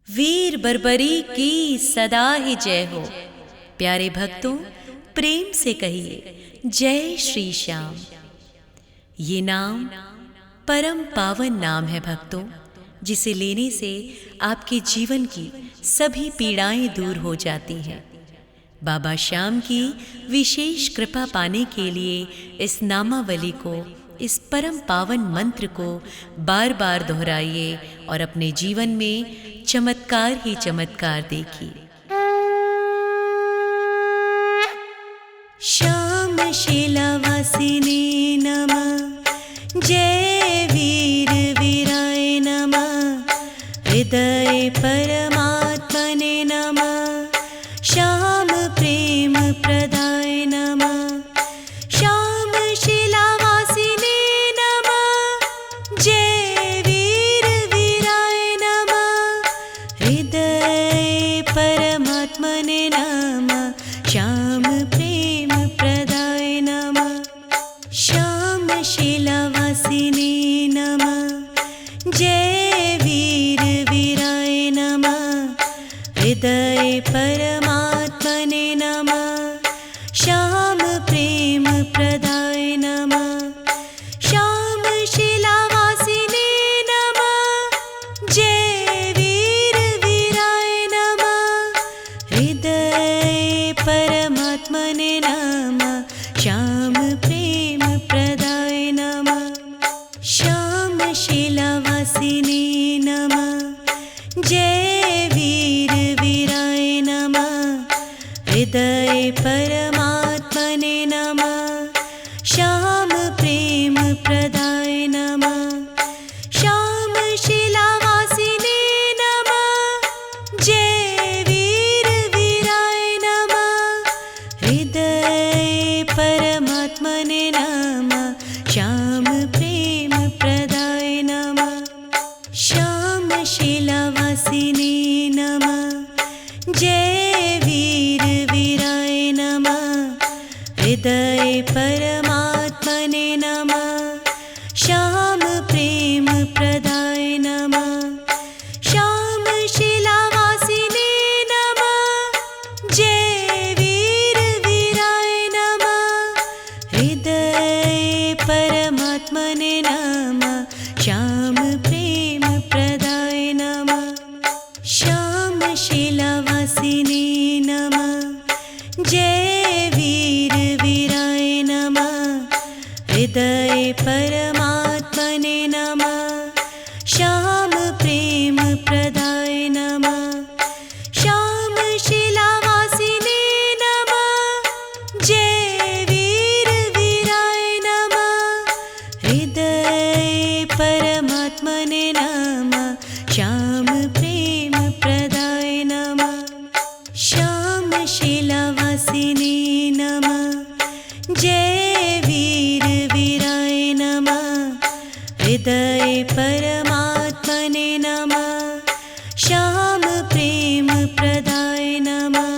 वीर बर्बरी की सदा ही जय हो। प्यारे भक्तों, प्रेम से कहिए जय श्री श्याम। ये नाम परम पावन नाम है भक्तों, जिसे लेने से आपके जीवन की सभी पीड़ाएं दूर हो जाती हैं। बाबा श्याम की विशेष कृपा पाने के लिए इस नामावली को, इस परम पावन मंत्र को बार बार दोहराइए और अपने जीवन में चमत्कार ही चमत्कार देखिए। श्याम शीलावासिने नमः, जय वीर वीराय नमः, हृदय परमात्मने नमः, श्याम प्रेम प्रदाय नमः, श्याम शीलावासिने नमः, जय वीर वीराय नमः, हृदय परमात्मने नमः, श्याम प्रेम प्रदाय नमः, श्याम शीलावासिने नमः, जय वीर वीराय नमः, हृदय परमात्मने नमः, श्याम प्रेम प्रदाय नमः, श्याम शीलावासिने नमः, जय वीर वीराय नमः, हृदय परमात्मने नमः, श्याम प्रेम प्रदाय नमः, श्याम शीलावासिने नमः, जय वीर वीराय नमः, हृदय परमात्मने नमः, श्याम प्रेम प्रदाय नमः, श्याम शीलावासिने नमः, जय वीर वीराय नमः, हृदय परमात्मने नमः, श्याम प्रेम प्रदाय नमः, श्याम शीलावासिने नमः, जय वीर वीराय नमः, हृदय परमात्मने नमः, श्याम प्रेम प्रदाय नमः, श्याम शीलावासिने नमः, जय वीर वीराय नमः, हृदय परमात्मने नमः, श्याम प्रेम प्रदाय नमः, श्याम शीलावासिने नमः, जय वीर वीराय नमः, हृदय परमात्मने नमः, श्याम प्रेम प्रदाय नमः, श्याम शीलावासिने नमः, जय वीर वीराय नमः, हृदय परमात्मने नमः, श्याम प्रेम प्रदाय नमः, श्याम शीलावासिने नमः, जय वीर वीराय नमः, हृदय परमात्मने नमः, श्याम प्रेम प्रदाय नमः,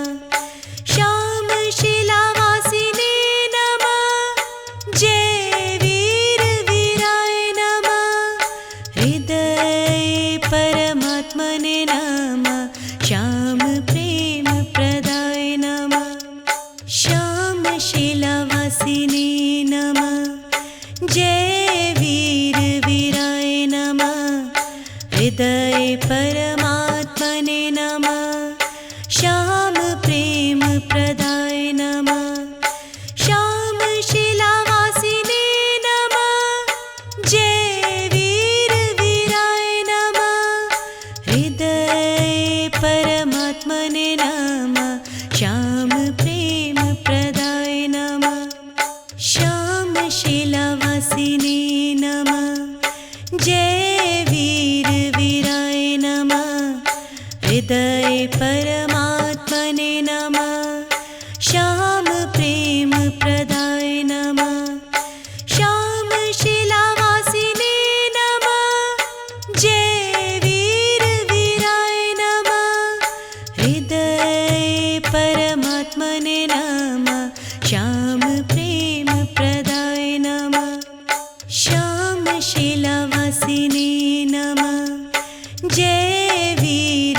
श्याम शीलावासिने नमः, जय वीर वीराय नमः, हृदय परमात्मने नमः, श्याम प्रेम प्रदाय नमः, श्याम शीलावासिने नमः, जय वीर वीराय नमः, हृदय परमात्मने नमः, श्याम प्रेम प्रदाय नमः, श्याम शीलावासिने नमः, जय वीर वीराय नमः, हृदय परमात्मने नमः, श्याम प्रेम प्रदाय नमः, श्याम शीलावासिने नमः, जय वीर वीराय नमः, हृदय परमात्मने नमः, श्याम प्रेम प्रदाय नमः, श्याम शीलावासिने नमः, जय वीर वीराय नमः, हृदय परमात्मने नमः, श्याम प्रेम प्रदाय नमः, श्याम शीलावासिने नमः, जय वीर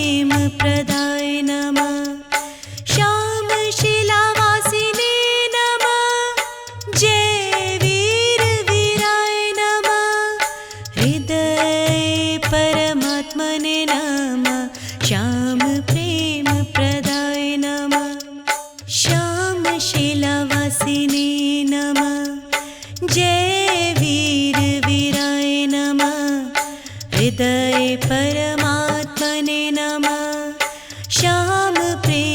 प्रेम प्रदाय नमः। श्याम शिलावासिने नमः। जय वीर वीराय नमः। हृदय परमात्मने नमः। श्याम प्रेम प्रदाय नमः। श्याम शिलावासिने नमः। जय वीर वीराय नमः। हृदय परमात्मने नमः। श्याम प्रेम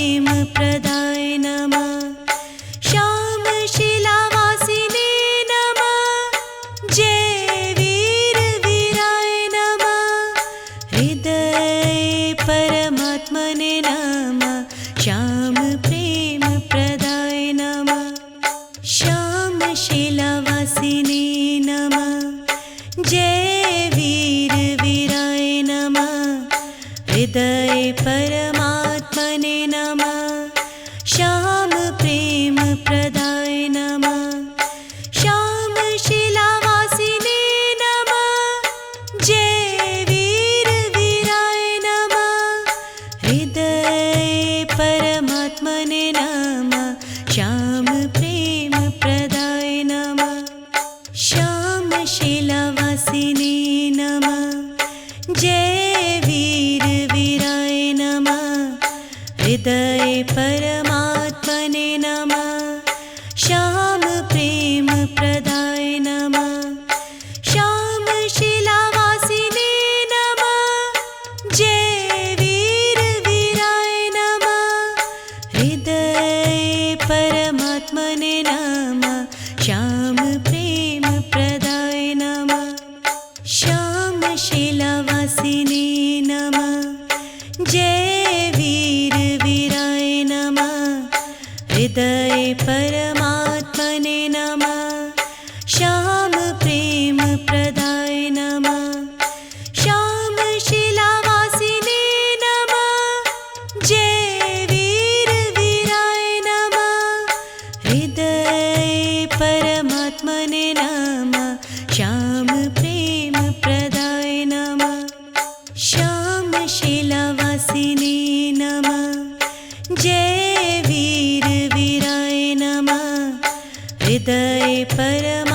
हृदय परमात्मने नमः। श्याम प्रेम प्रदाय नमः। श्याम शिलावासिने नमः। जय वीर वीराय नमः। हृदय परमात्मने नमः। श्याम प्रेम प्रदाय नमः। श्याम शिलावासिने नमः। जय वीर वीराय नमः। हृदय परमात्मने नमः। श्याम प्रेम प्रदाय नमः। श्याम शिलावासिने नमः। जय वीर वीराय नमः। हृदय परमात्मने नमः। श्याम प्रेम प्रदाय नमः। श्याम शिलावासिने नमः। जय वीर वीराय नमः। हृदय परमात्मने नमः। श्याम प्रेम प्रदाय नमः। श्याम शिलावासिने नमः। जय वीर वीराय नमः। हृदय परमात्मने